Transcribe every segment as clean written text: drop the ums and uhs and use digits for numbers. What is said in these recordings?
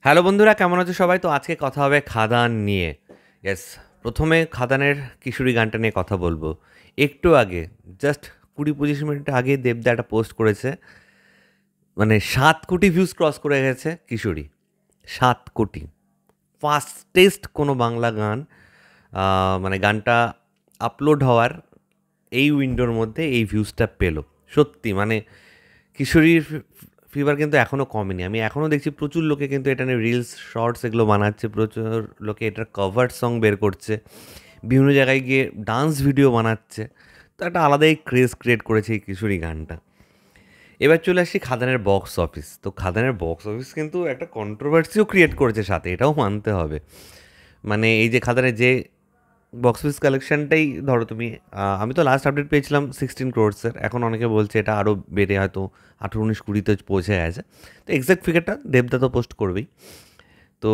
Hello বন্ধুরা, কেমন আছো সবাই? তো আজকে কথা হবে খাদান নিয়ে। ইয়েস, প্রথমে খাদানের কিশোরী গানটা নিয়ে কথা বলবো। একটু আগে, জাস্ট 20-25 মিনিট আগে দেবদা একটা পোস্ট করেছে, মানে 7 কোটি ভিউজ ক্রস করে গেছে কিশোরী। 7 কোটি, ফাস্টেস্ট কোনো বাংলা গান। মানে গানটা আপলোড হওয়ার এই উইন্ডোর মধ্যে এই ভিউজটা পেলো। সত্যি মানে কিশোরীর ফিভার কিন্তু এখনও কমেনি। আমি এখনও দেখছি প্রচুর লোকে কিন্তু এটা নিয়ে রিলস, শর্টস এগুলো বানাচ্ছে, প্রচুর লোকে এটার কভার সং বের করছে, বিভিন্ন জায়গায় গিয়ে ডান্স ভিডিও বানাচ্ছে। তো একটা আলাদাই ক্রেজ ক্রিয়েট করেছে এই কিশোরী গানটা। এবার চলে আসি খাদানের বক্স অফিস। তো খাদানের বক্স অফিস কিন্তু একটা কন্ট্রোভার্সিও ক্রিয়েট করেছে সাথে, এটাও মানতে হবে। মানে এই যে খাদানের যে বক্স অফিস কালেকশনটাই ধরো তুমি, আমি তো লাস্ট আপডেট পেয়েছিলাম 16 ক্রোর্সের, এখন অনেকে বলছে এটা আরও বেড়ে হয়তো 18-19-20-তে পৌঁছে গেছে। তো এক্স্যাক্ট ফিগারটা দেবদা তো পোস্ট করবেই। তো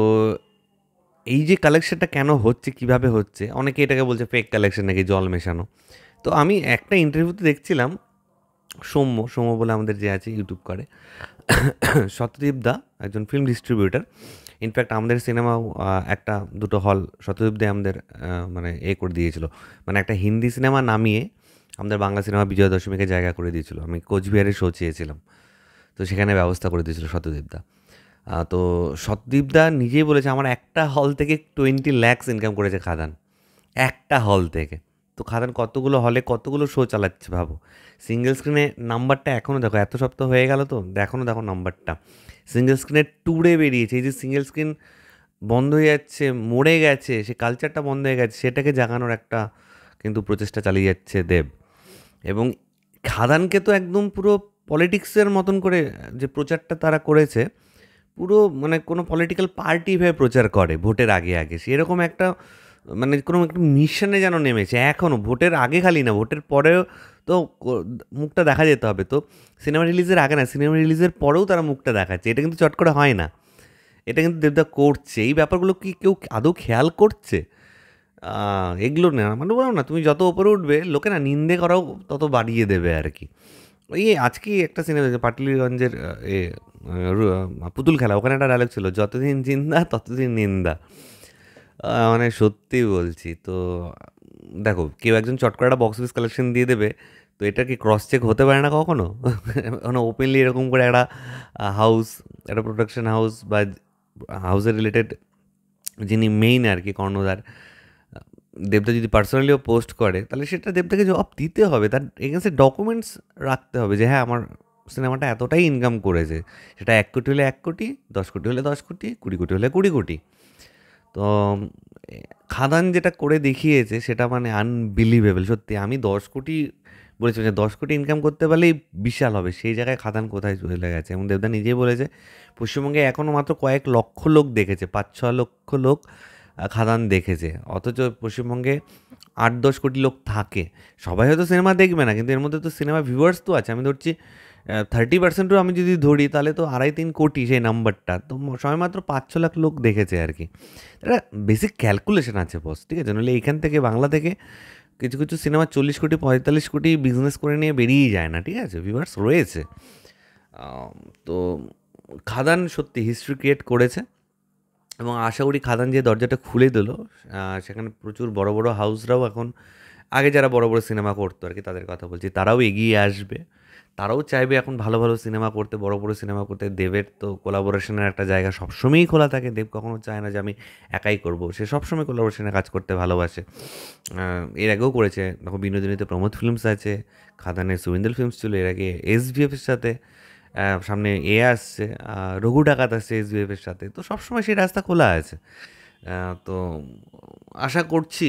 এই যে কালেকশনটা কেন হচ্ছে, কিভাবে হচ্ছে, অনেকে এটাকে বলছে ফেক কালেকশন, নাকি জল মেশানো। তো আমি একটা ইন্টারভিউতে দেখছিলাম, সৌম্য বলে আমাদের যে আছে ইউটিউব করে, সত্যদীপ দা একজন ফিল্ম ডিস্ট্রিবিউটার। ইনফ্যাক্ট আমাদের সিনেমাও একটা দুটো হল সত্যদীপ দা আমাদের মানে করে দিয়েছিল। মানে একটা হিন্দি সিনেমা নামিয়ে আমাদের বাংলা সিনেমা বিজয়া দশমীকে জায়গা করে দিয়েছিল। আমি কোচবিহারে শো চেয়েছিলাম, তো সেখানে ব্যবস্থা করে দিয়েছিল সত্যদীপ দা। তো সত্যদীপ দা নিজেই বলেছে আমার একটা হল থেকে 20 লাখ ইনকাম করেছে খাদান, একটা হল থেকে। তো খাদান কতগুলো হলে কতগুলো শো চালাচ্ছে ভাবো। সিঙ্গেল স্ক্রিনে নাম্বারটা এখনও দেখো, এত সপ্তাহ হয়ে গেল তো এখনও দেখো নাম্বারটা। সিঙ্গেল স্ক্রিনের ট্যুরে বেরিয়েছে। এই যে সিঙ্গেল স্ক্রিন বন্ধ হয়ে যাচ্ছে, মরে গেছে, সে কালচারটা বন্ধ হয়ে গেছে, সেটাকে জাগানোর একটা কিন্তু প্রচেষ্টা চালিয়ে যাচ্ছে দেব। এবং খাদানকে তো একদম পুরো পলিটিক্সের মতন করে যে প্রচারটা তারা করেছে, পুরো মানে কোনো পলিটিক্যাল পার্টি ভেবে প্রচার করে ভোটের আগে আগে, সেরকম একটা মানে কোনো একটা মিশনে যেন নেমেছে এখনও। ভোটের আগে খালি না, ভোটের পরেও তো মুখটা দেখা যেতে হবে। তো সিনেমা রিলিজের আগে না, সিনেমা রিলিজের পরেও তারা মুখটা দেখাচ্ছে। এটা কিন্তু চট করে হয় না, এটা কিন্তু দেবদা করছে। এই ব্যাপারগুলো কি কেউ আদৌ খেয়াল করছে? এগুলো না, মানে বলো না, তুমি যত ওপরে উঠবে লোকে না নিন্দে করাও তত বাড়িয়ে দেবে আর কি। ওই আজকেই একটা সিনেমা পাটলিগঞ্জের পুতুল খেলা, ওখানে একটা ডায়লগ ছিল, যতদিন জিন্দা ততদিন নিন্দা। মানে সত্যি বলছি তো। দেখো, কেউ একজন চট করে একটা বক্স অফিস কালেকশন দিয়ে দেবে, তো এটা কি ক্রস চেক হতে পারে না কখনো? মানে ওপেনলি এরকম করে একটা হাউস, একটা প্রোডাকশন হাউস বা হাউসের রিলেটেড যিনি মেইন আর কি কর্ণধার, দেবদা যদি পার্সোনালিও পোস্ট করে, তাহলে সেটা দেবদাকে জবাব দিতে হবে। তার এগেন্সে ডকুমেন্টস রাখতে হবে যে হ্যাঁ আমার সিনেমাটা এতটাই ইনকাম করেছে। সেটা 1 কোটি হলে 1 কোটি, 10 কোটি হলে 10 কোটি, 20 কোটি হলে 20 কোটি। তো খাদান যেটা করে দেখিয়েছে সেটা মানে আনবিলিভেবল। সত্যি আমি 10 কোটি বলেছি, যে 10 কোটি ইনকাম করতে পারলেই বিশাল হবে, সেই জায়গায় খাদান কোথায় চলে গেছে। এবং দেবদা নিজেই বলেছে পশ্চিমবঙ্গে এখনও মাত্র কয়েক লক্ষ লোক দেখেছে, 5-6 লক্ষ লোক খাদান দেখেছে। অথচ পশ্চিমবঙ্গে 8-10 কোটি লোক থাকে। সবাই হয়তো সিনেমা দেখবে না, কিন্তু এর মধ্যে তো সিনেমা ভিউয়ার্স তো আছে। আমি ধরছি 30%ও আমি যদি ধরি, তাহলে তো 2.5-3 কোটি সেই নাম্বারটা। তো সবাই মাত্র 5-6 লাখ লোক দেখেছে আর কি। এটা বেসিক ক্যালকুলেশন আছে বস, ঠিক আছে? নাহলে এইখান থেকে বাংলা থেকে কিছু কিছু সিনেমা 40 কোটি 45 কোটি বিজনেস করে নিয়ে বেরিয়েই যায় না, ঠিক আছে? ভিউয়ার্স রয়েছে। আম, তো খাদান সত্যি হিস্ট্রি ক্রিয়েট করেছে। এবং আশা করি খাদান যে দরজাটা খুলে দিল, সেখানে প্রচুর বড় বড় হাউসরাও এখন, আগে যারা বড় বড় সিনেমা করতো আর কি তাদের কথা বলছি, তারাও এগিয়ে আসবে। তারাও চাইবে এখন ভালো ভালো সিনেমা করতে, বড় বড় সিনেমা করতে। দেবের তো কোলাবোরেশনের একটা জায়গা সবসময়ই খোলা থাকে। দেব কখনো চায় না যে আমি একাই করব, সে সবসময় কোলাবোরেশনে কাজ করতে ভালোবাসে। এর আগেও করেছে, দেখো বিনোদিনীতে প্রমোদ ফিল্মস আছে, খাদানের সুইন্দেল ফিল্মস ছিল, এর আগে এসভিএফের সাথে, সামনে আসছে, রঘু ডাকাত আসছে এসভিএফের সাথে। তো সবসময় সেই রাস্তা খোলা আছে। তো আশা করছি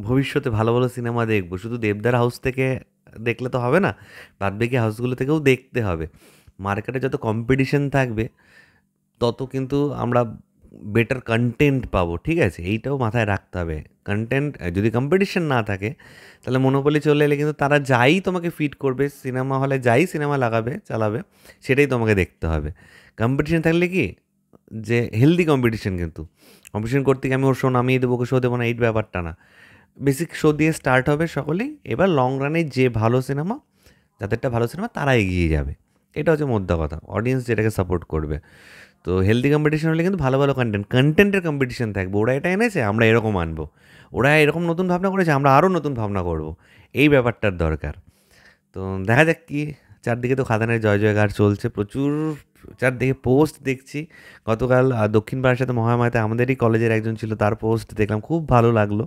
ভবিষ্যতে ভালো ভালো সিনেমা দেখবো। শুধু দেবদার হাউস থেকে দেখলে তো হবে না, বাদবাকি হাউসগুলো থেকেও দেখতে হবে। মার্কেটে যত কম্পিটিশন থাকবে, তত কিন্তু আমরা বেটার কন্টেন্ট পাবো, ঠিক আছে? এইটাও মাথায় রাখতে হবে। কন্টেন্ট যদি কম্পিটিশন না থাকে, তাহলে মনোপলি চলে এলে কিন্তু তারা যাই তোমাকে ফিট করবে, সিনেমা হলে যাই সিনেমা লাগাবে চালাবে, সেটাই তোমাকে দেখতে হবে। কম্পিটিশন থাকলে কি, যে হেলদি কম্পিটিশন, কিন্তু কম্পিটিশন করতে গিয়ে আমি ওর শো নামিয়ে দেবো, ওকে শো দেবো না, এই ব্যাপারটা না। বেসিক শো দিয়ে স্টার্ট হবে সকলেই, এবার লং রানে যে ভালো সিনেমা, যাদেরটা ভালো সিনেমা তারা এগিয়ে যাবে। এটা হচ্ছে মোদ্দা কথা, অডিয়েন্স যেটাকে সাপোর্ট করবে। তো তো হেলদি কম্পিটিশন হলে কিন্তু ভালো ভালো কন্টেন্টের কম্পিটিশন থাকবে। ওরা এটা এনেছে, আমরা এরকম আনবো। ওরা এরকম নতুন ভাবনা করেছে, আমরা আরও নতুন ভাবনা করব। এই ব্যাপারটার দরকার। তো দেখা যাক কি। চারদিকে তো খাদানের জয় জয়কার চলছে, প্রচুর চারদিকে পোস্ট দেখছি। গতকাল দক্ষিণ পাড়ার সাথে মহামায়াতে আমাদেরই কলেজের একজন ছিল, তার পোস্ট দেখলাম, খুব ভালো লাগলো।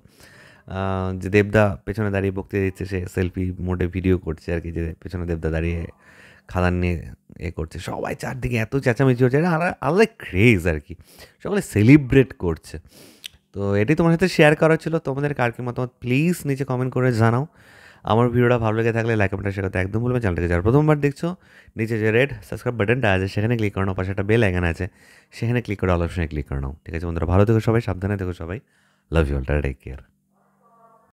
যে দেবদা পেছনে দাঁড়িয়ে বক্তৃতা দিচ্ছে, সে সেলফি মোডে ভিডিও করছে আর কি, যে পেছনে দেবদা দাঁড়িয়ে খাদান নিয়ে করছে। সবাই চারদিকে এত চেঁচামেচি হচ্ছে, এটা আলাদা ক্রেজ আর কি, সকলে সেলিব্রেট করছে। তো এটাই তোমার সাথে শেয়ার করা ছিল। তোমাদের কার কি মতামত প্লিজ নিচে কমেন্ট করে জানাও। আমার ভিডিওটা ভালো লেগে থাকলে লাইক কমেন্ট শেয়ার করতে একদম বলবে। চ্যানেলটাকে যারা প্রথমবার দেখছো, নিচে যে রেড সাবস্ক্রাইব বাটনটা আছে সেখানে ক্লিক করে নাও, পাশে একটা বেল আইকন আছে সেখানে ক্লিক করে অল অপশনে ক্লিক করে নাও। ঠিক আছে বন্ধুরা, ভালো থেকো সবাই, সাবধানে থেকো সবাই। Love you all, take care.